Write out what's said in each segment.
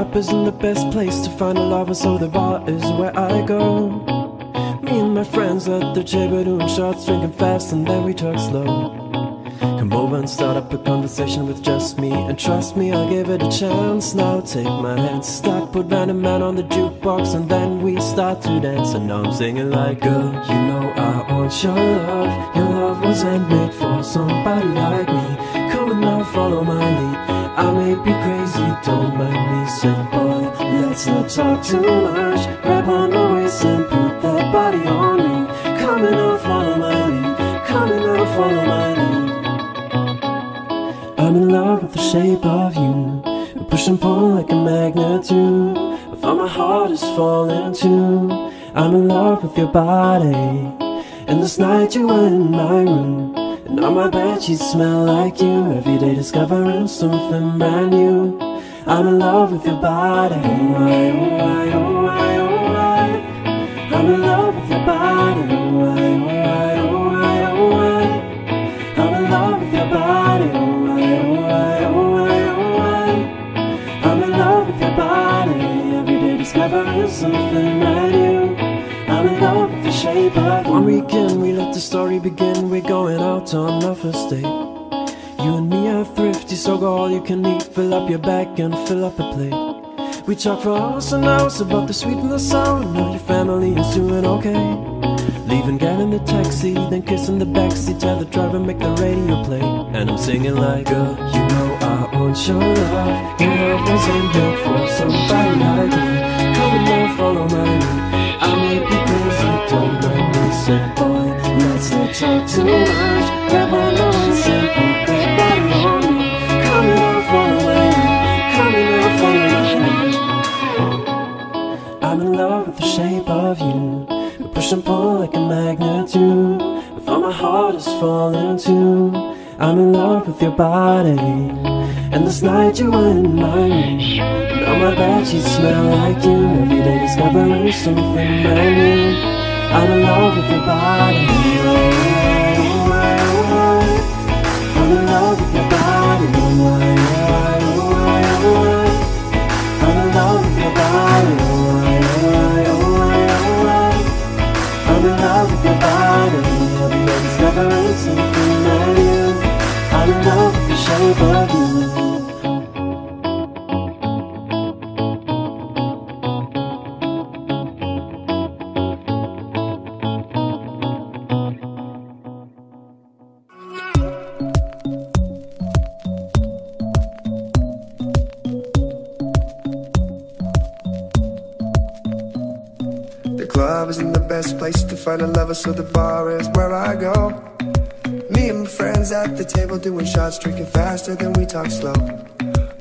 club isn't the best place to find a lover, so the bar is where I go. Me and my friends at the table doing shots, drinking fast, and then we talk slow. Come over and start up a conversation with just me, and trust me, I'll give it a chance. Now take my hand, stop, put Random Man on the jukebox, and then we start to dance. And now I'm singing like, girl, you know I want your love. Your love was handmade for somebody like me. Come and now follow my lead. I may be crazy, don't mind me. Say, boy, let's not talk too much. Grab on my waist and put that body on me. Come and now follow my lead. Come and now follow my lead. I'm in love with the shape of you. We push and pull like a magnet do. I find my heart is falling too. I'm in love with your body. And this night you were in my room, and on my bedsheets smell like you. Every day discovering something brand new. I'm in love with your body. Oh, I, oh, I, oh, I, oh, I. I'm in love with your body. Oh, I, oh, I, oh, I, oh, I. I'm in love with your body. Oh, I, oh, I, oh, I, oh, I. I'm in love with your body. Every day discovering something brand new. I'm in love with the shape of you. One weekend we let the story begin. We're going out on our first date. You and me are thrifty, so go all you can eat. Fill up your bag and fill up a plate. We talk for hours and hours about the sweet and the sour. Now your family is doing okay. Leaving, get in the taxi, then kissing the backseat. Tell the driver make the radio play. And I'm singing like, girl, you know I want your love. Your love was handmade for somebody like me. Come and now follow my lead. I may be crazy, don't mind me. Say, boy, let's not talk too much. Grab on the waist and put that body on me. Come and now follow my lead. Come and now follow my lead. I'm in love with the shape of you. We push and pull like a magnet do. I find my heart is falling too. I'm in love with your body. And this night you were in my room, and on my bedsheets smell like you. Every day discovering something brand new. I'm in love with your body. Oh, oh, oh, oh. I'm in love with your body. Oh, oh, oh, oh. I'm in love with your body. Oh, oh, oh, oh. I'm in love with your body. Every day discovering something brand new. I'm in love with the shape of you. The club isn't the best place to find a lover, so the bar is where I go. Me and my friends at the table doing shots, drinking faster than we talk slow.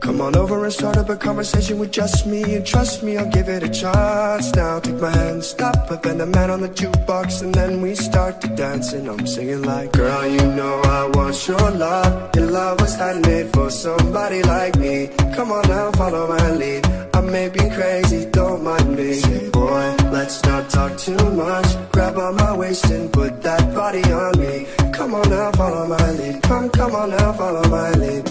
Come on over and start up a conversation with just me, and trust me, I'll give it a chance. Now take my hand, stop, put Random Man on the jukebox, and then we start to dance. And I'm singing like, girl, you know I want your love. Your love was handmade for somebody like me. Come on now, follow my lead. I may be crazy, don't mind me. Say, boy, let's not talk too much. Grab on my waist and put that body on me. Come on now, follow my lead. Come on now, follow my lead.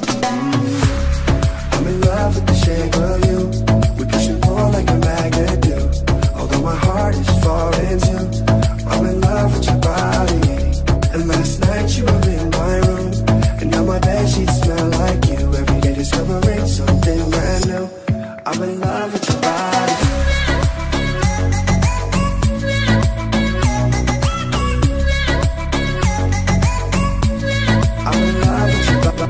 I'm in love with the shape of you. We push and pull like a magnet do. Although my heart is falling too. I'm in love with your body. And last night you were in my room, and now my bedsheets smell like you. Every day discovering something brand new. I'm in love with your body. I'm in love with your body.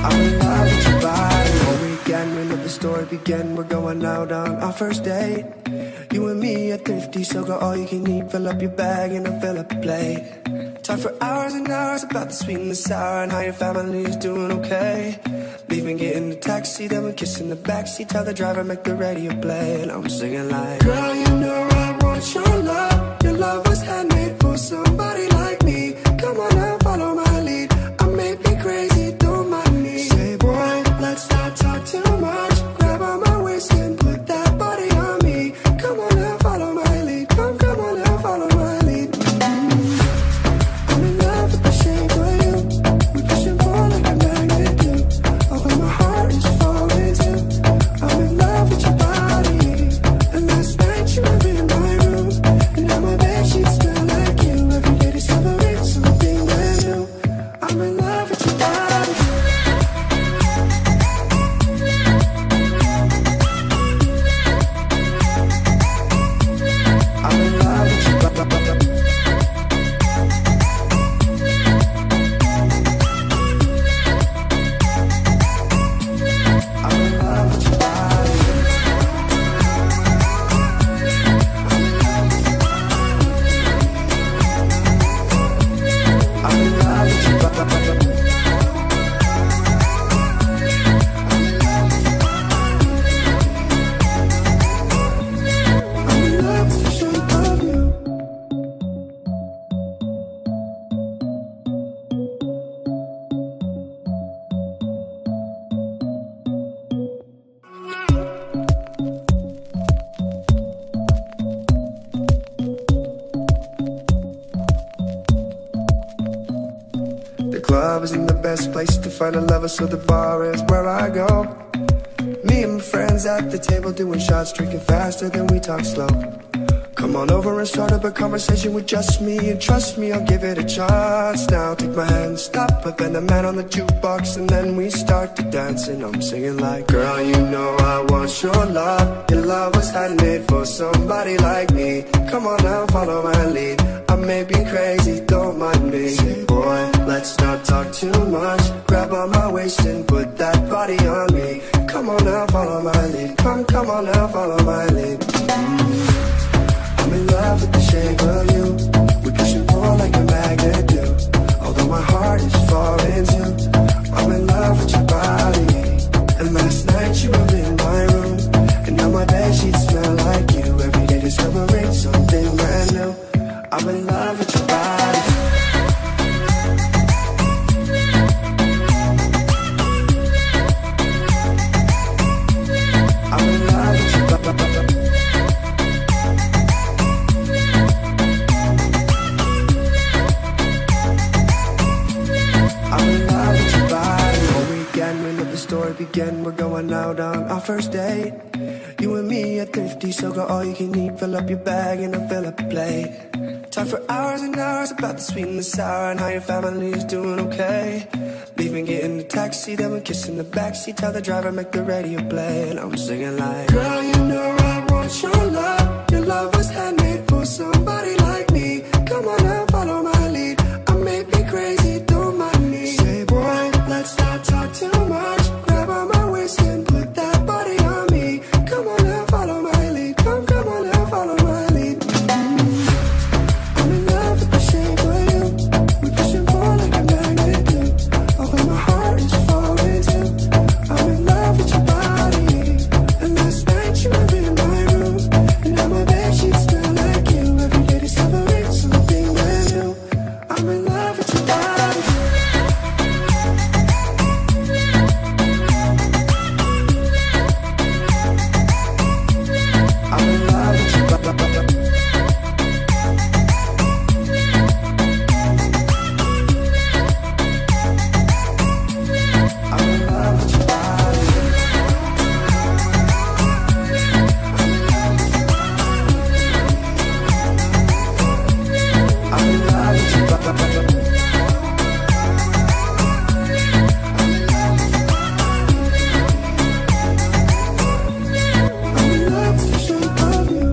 I'm in love with your body. All weekend, we let the story begin. We're going out on our first date. You and me are thrifty, so go all you can eat. Fill up your bag and I'll fill up a plate. Talk for hours and hours about the sweet and the sour, and how your family is doing okay. Leaving, get in the taxi, then we're kissing the backseat. Tell the driver, make the radio play. And I'm singing like, girl, you know I want your love. Your love was handmade for somebody like me. Come on now, follow my lead. I may be crazy, don't mind me. Say, boy, let's not talk too much. Grab on my waist and put that body on me. Come on now, follow my lead. Come on now, follow my lead. I'm in love. the best place to find a lover, so the bar is where I go. Me and my friends at the table doing shots, drinking faster than we talk slow. Come on over and start up a conversation with just me, and trust me, I'll give it a chance. Now take my hand, stop, put the man on the jukebox, and then we start to dance. And I'm singing like, girl, you know I want your love. Your love was handmade for somebody like me. Come on now, follow my lead. I may be crazy, don't mind me. Say, boy, let's not talk too much. Grab on my waist and put that body on me. Come on now, follow my lead. Come on now, follow my lead. I'm in love with the shape of you. We push and pull like a magnet do. Although my heart is falling too, I'm in love with your body. And last night you were in my room, and now my bedsheets smell like you. Every day discovering something brand new. I'm in love with your body. I'm in love with your body. I'm in love with your body. All weekend, we let the story begin. We're going out on our first date. You and me at Thrifty, so go all you can eat. Fill up your bag and I'll fill up a plate. Talk for hours and hours about the sweet and the sour, and how your family is doing okay. Leaving, get in the taxi, then we kiss in the backseat. Tell the driver, make the radio play. And I'm singing like, girl, you know I want your love. Your love was handmade for somebody like me. Come on now, follow my lead. I may be crazy, don't mind me. Say, boy, let's not talk too much. Grab on my waist and put that body on me. Come on now, follow my lead. Come on now, follow my lead. I'm in love with the shape of you. We push and pull like a magnet do. Although my heart is falling too, I'm in love with your body. And last night you were in my room, and now my bedsheets smell like you. Every day discovering something brand new. I'm in love with your body. I'm in love with your body. I'm in love with your body. I'm in love with your body. I'm in love with the shape of you.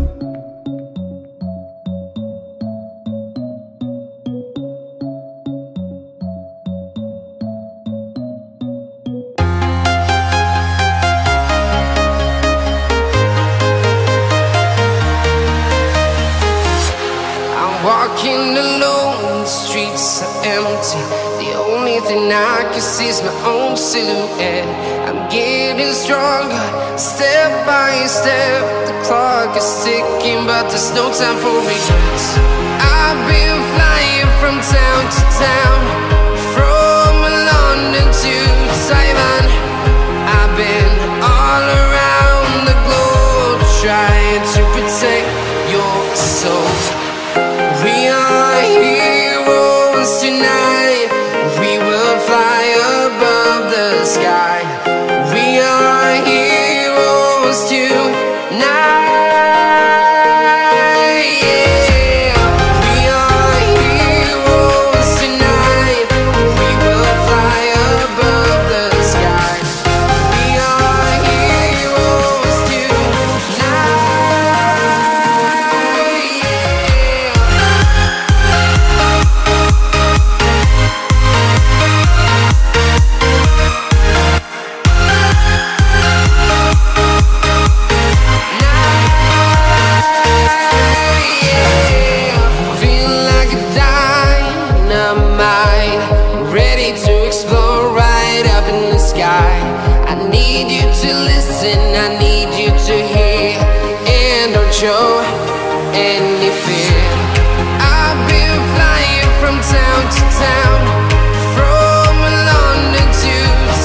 I'm walking alone, the streets are empty. The only thing I can see is my own silhouette. I'm getting stronger, step by step. The clock is ticking, but there's no time for regrets. I've been flying from town to town, from London to Taiwan. I've been all around the globe, trying to protect your soul. We are heroes tonight. We will fly above the sky. We are heroes tonight. Yeah. We are heroes tonight. We will fly above the sky. We are heroes tonight. Feeling like a dynamite, ready to explode right up in the sky. I need you to listen, I need you to hear, and don't show any fear. I've been flying from town to town, from London to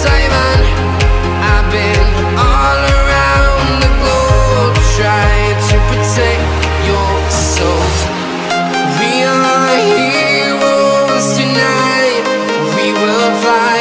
Taiwan. I've been all around the globe, trying to protect your soul. We are heroes tonight. We will fly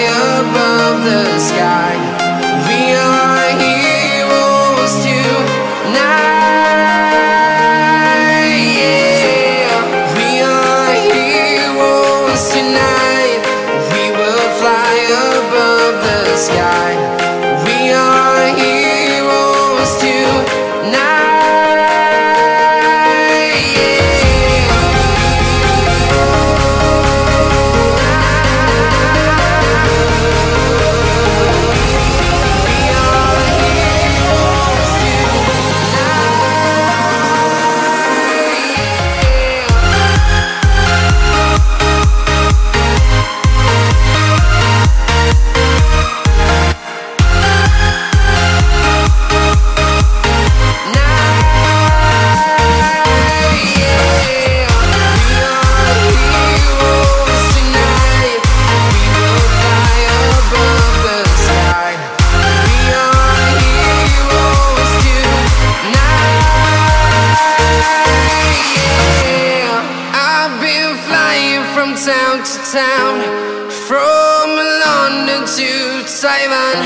Advan.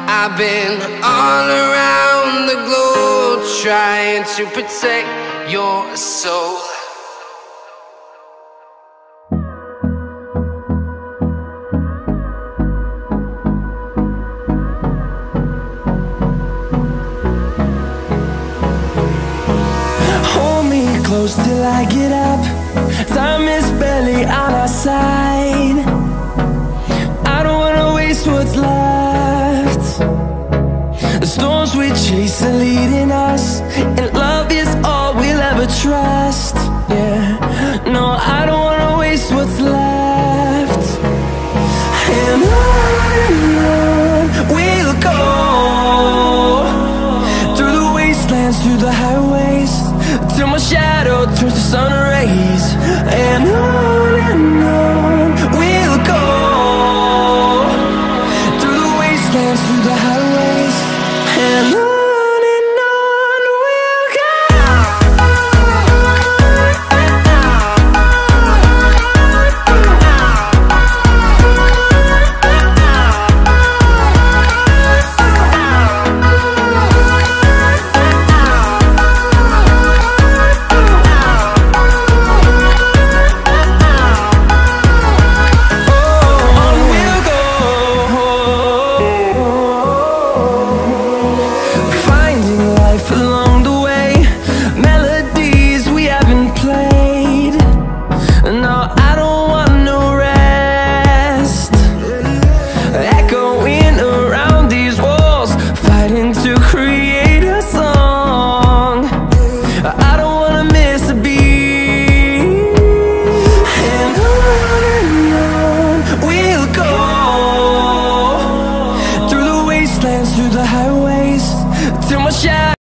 I've been all around the globe trying to protect your soul. Hold me close till I get up. Time is barely on our side. I don't wanna waste what's left. The storms we chase are leading us, and love is all we'll ever trust. Yeah, no, I don't wanna waste what's left. And on we'll go, through the wastelands, through the highways, till my shadow turns to sun rays. And on we'll go, through the wastelands, through the highways, and on we'll go. Through the highways, till my shadow